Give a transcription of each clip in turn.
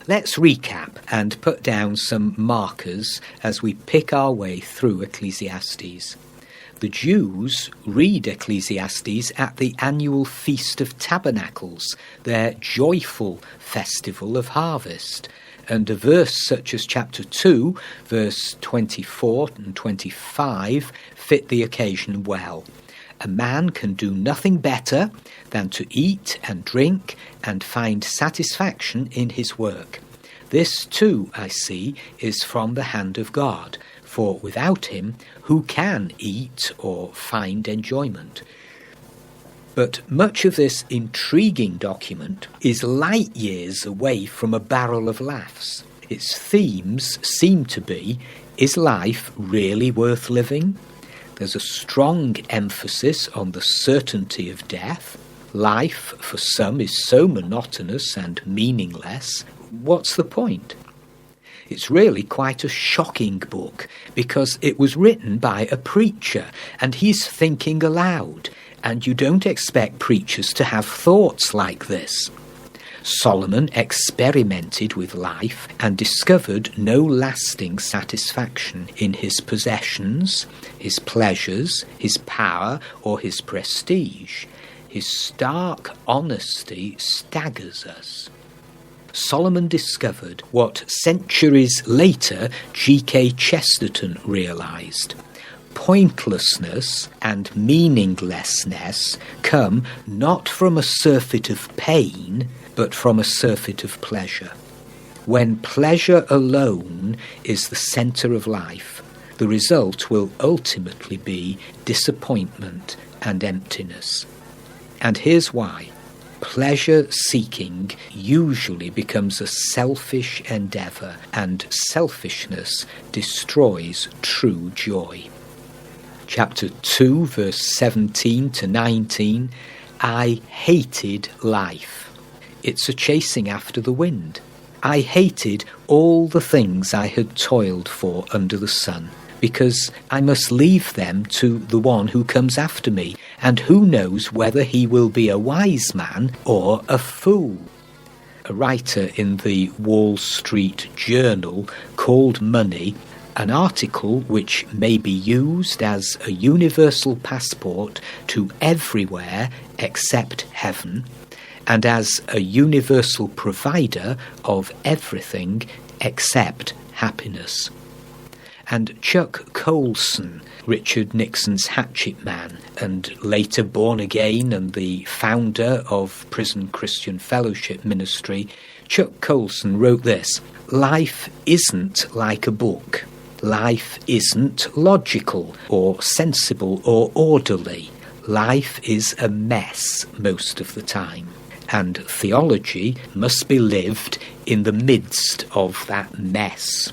Let's recap and put down some markers as we pick our way through Ecclesiastes. The Jews read Ecclesiastes at the annual Feast of Tabernacles, their joyful festival of harvest. And a verse such as chapter 2, verse 24 and 25 fit the occasion well. A man can do nothing better than to eat and drink and find satisfaction in his work. This too, I see, is from the hand of God, for without him who can eat or find enjoyment? But much of this intriguing document is light years away from a barrel of laughs. Its themes seem to be, is life really worth living? There's a strong emphasis on the certainty of death. Life, for some, is so monotonous and meaningless. What's the point? It's really quite a shocking book because it was written by a preacher and he's thinking aloud, and you don't expect preachers to have thoughts like this. Solomon experimented with life and discovered no lasting satisfaction in his possessions, his pleasures, his power, or his prestige. His stark honesty staggers us. Solomon discovered what centuries later G.K. Chesterton realized. Pointlessness and meaninglessness come not from a surfeit of pain, but from a surfeit of pleasure. When pleasure alone is the centre of life, the result will ultimately be disappointment and emptiness. And here's why. Pleasure-seeking usually becomes a selfish endeavour, and selfishness destroys true joy. Chapter 2, verse 17 to 19, I hated life. It's a chasing after the wind. I hated all the things I had toiled for under the sun, because I must leave them to the one who comes after me, and who knows whether he will be a wise man or a fool. A writer in the Wall Street Journal called money an article which may be used as a universal passport to everywhere except heaven, and as a universal provider of everything except happiness. And Chuck Colson, Richard Nixon's hatchet man, and later born again and the founder of Prison Christian Fellowship Ministry, Chuck Colson wrote this: life isn't like a book. Life isn't logical or sensible or orderly. Life is a mess most of the time. And theology must be lived in the midst of that mess.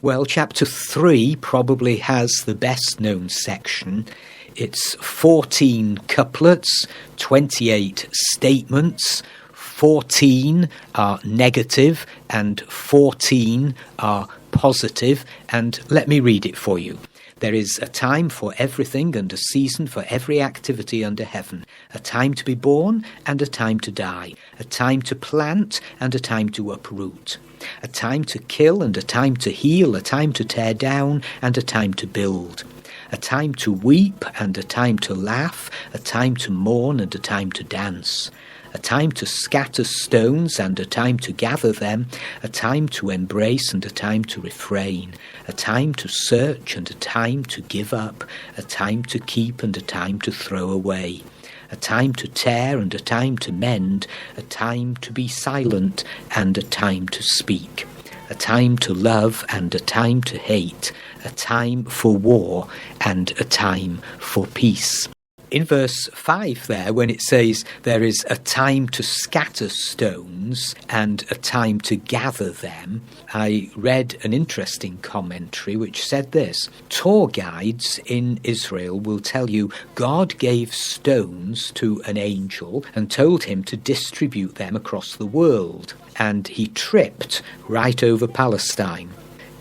Well, chapter 3 probably has the best-known section. It's 14 couplets, 28 statements, 14 are negative and 14 are positive. And let me read it for you. There is a time for everything and a season for every activity under heaven, a time to be born and a time to die, a time to plant and a time to uproot, a time to kill and a time to heal, a time to tear down and a time to build, a time to weep and a time to laugh, a time to mourn and a time to dance, a time to scatter stones and a time to gather them, a time to embrace and a time to refrain, a time to search and a time to give up, a time to keep and a time to throw away, a time to tear and a time to mend, a time to be silent and a time to speak, a time to love and a time to hate, a time for war and a time for peace. In verse 5 there, when it says there is a time to scatter stones and a time to gather them, I read an interesting commentary which said this: tour guides in Israel will tell you God gave stones to an angel and told him to distribute them across the world, and he tripped right over Palestine.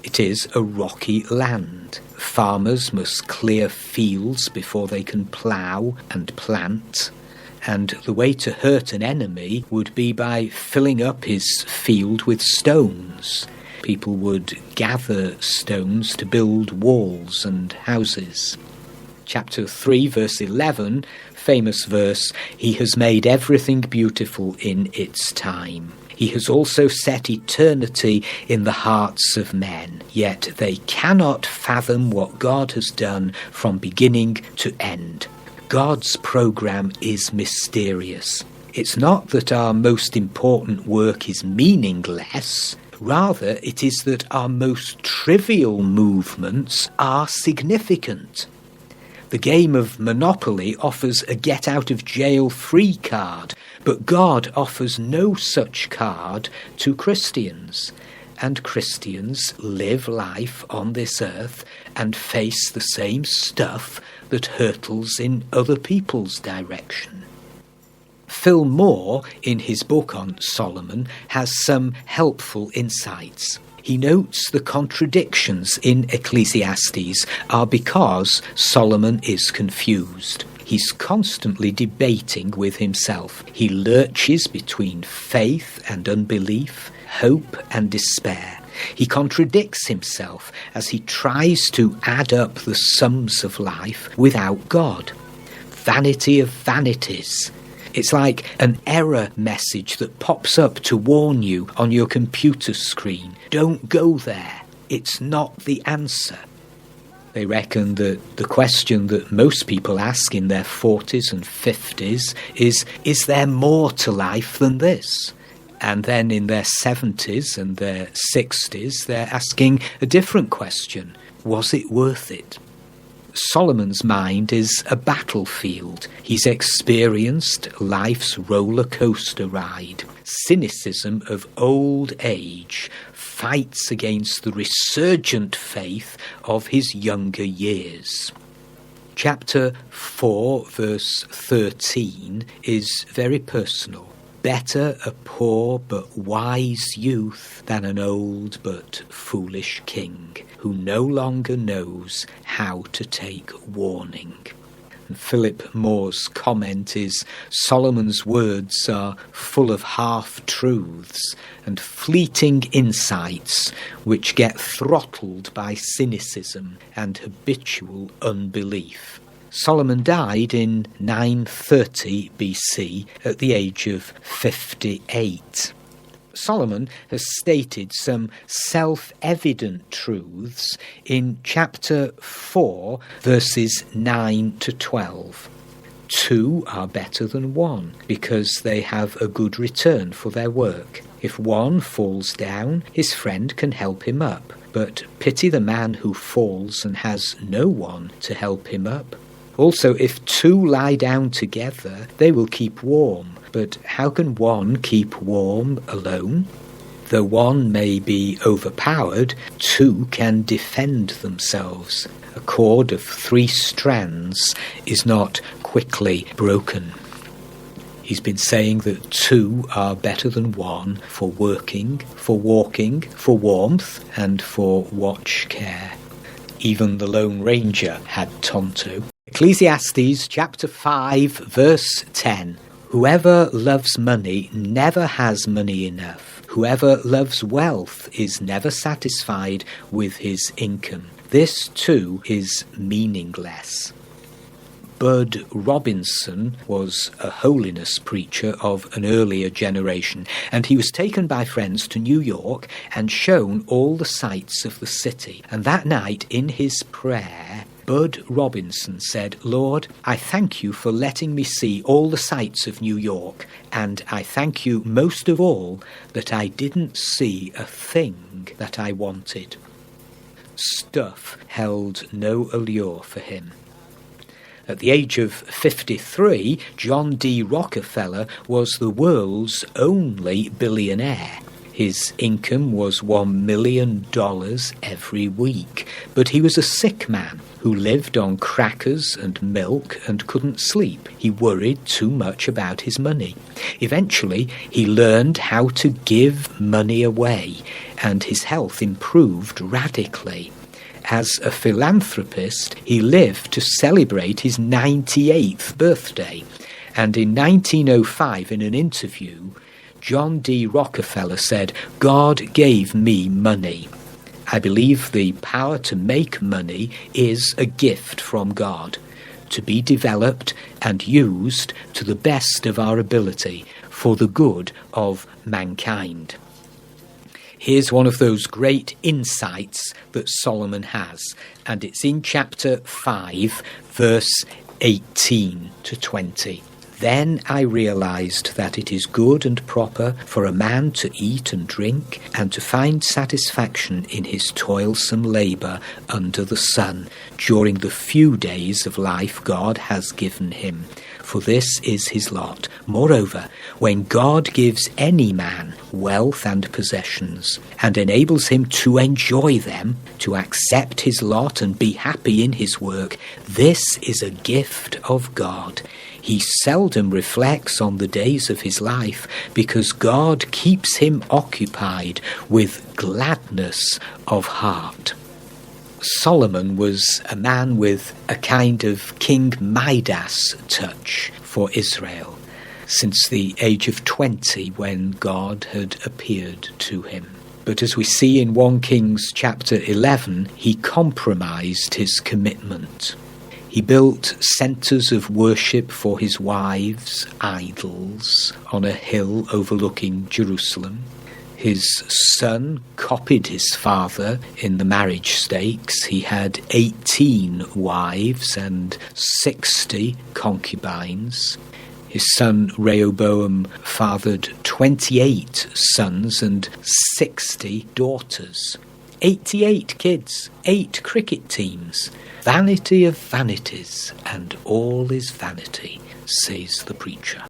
It is a rocky land. Farmers must clear fields before they can plough and plant, and the way to hurt an enemy would be by filling up his field with stones. People would gather stones to build walls and houses. Chapter 3, verse 11, famous verse, "He has made everything beautiful in its time. He has also set eternity in the hearts of men, yet they cannot fathom what God has done from beginning to end." God's program is mysterious. It's not that our most important work is meaningless. Rather, it is that our most trivial movements are significant. The game of Monopoly offers a get-out-of-jail-free card, but God offers no such card to Christians. And Christians live life on this earth and face the same stuff that hurtles in other people's direction. Phil Moore, in his book on Solomon, has some helpful insights. He notes the contradictions in Ecclesiastes are because Solomon is confused. He's constantly debating with himself. He lurches between faith and unbelief, hope and despair. He contradicts himself as he tries to add up the sums of life without God. Vanity of vanities. It's like an error message that pops up to warn you on your computer screen. Don't go there. It's not the answer. They reckon that the question that most people ask in their 40s and 50s is there more to life than this? And then in their 70s and their 60s, they're asking a different question. Was it worth it? Solomon's mind is a battlefield. He's experienced life's roller coaster ride. Cynicism of old age fights against the resurgent faith of his younger years. Chapter 4, verse 13 is very personal. Better a poor but wise youth than an old but foolish king, who no longer knows how to take warning. And Philip Moore's comment is, Solomon's words are full of half-truths and fleeting insights which get throttled by cynicism and habitual unbelief. Solomon died in 930 BC at the age of 58. Solomon has stated some self-evident truths in chapter 4, verses 9 to 12. 2 are better than 1 because they have a good return for their work. If one falls down, his friend can help him up. But pity the man who falls and has no one to help him up. Also, if 2 lie down together, they will keep warm. But how can one keep warm alone? Though one may be overpowered, 2 can defend themselves. A cord of 3 strands is not quickly broken. He's been saying that 2 are better than 1 for working, for walking, for warmth, and for watch care. Even the Lone Ranger had Tonto. Ecclesiastes chapter 5, verse 10. Whoever loves money never has money enough. Whoever loves wealth is never satisfied with his income. This too is meaningless. Bud Robinson was a holiness preacher of an earlier generation, and he was taken by friends to New York and shown all the sights of the city. And that night, in his prayer, Bud Robinson said, "Lord, I thank you for letting me see all the sights of New York, and I thank you most of all that I didn't see a thing that I wanted." Stuff held no allure for him. At the age of 53, John D. Rockefeller was the world's only billionaire. His income was $1 million every week, but he was a sick man who lived on crackers and milk and couldn't sleep. He worried too much about his money. Eventually, he learned how to give money away, and his health improved radically. As a philanthropist, he lived to celebrate his 98th birthday, And in 1905, in an interview, John D. Rockefeller said, "God gave me money. I believe the power to make money is a gift from God, to be developed and used to the best of our ability for the good of mankind." Here's one of those great insights that Solomon has, and it's in chapter 5, verse 18 to 20. "Then I realized that it is good and proper for a man to eat and drink and to find satisfaction in his toilsome labor under the sun during the few days of life God has given him, for this is his lot. Moreover, when God gives any man wealth and possessions and enables him to enjoy them, to accept his lot and be happy in his work, this is a gift of God. He seldom reflects on the days of his life because God keeps him occupied with gladness of heart." Solomon was a man with a kind of King Midas touch for Israel since the age of 20 when God had appeared to him. But as we see in 1 Kings chapter 11, he compromised his commitment. He built centres of worship for his wives, idols, on a hill overlooking Jerusalem. His son copied his father in the marriage stakes. He had 18 wives and 60 concubines. His son Rehoboam fathered 28 sons and 60 daughters. 88 kids, 8 cricket teams. Vanity of vanities, and all is vanity, says the preacher.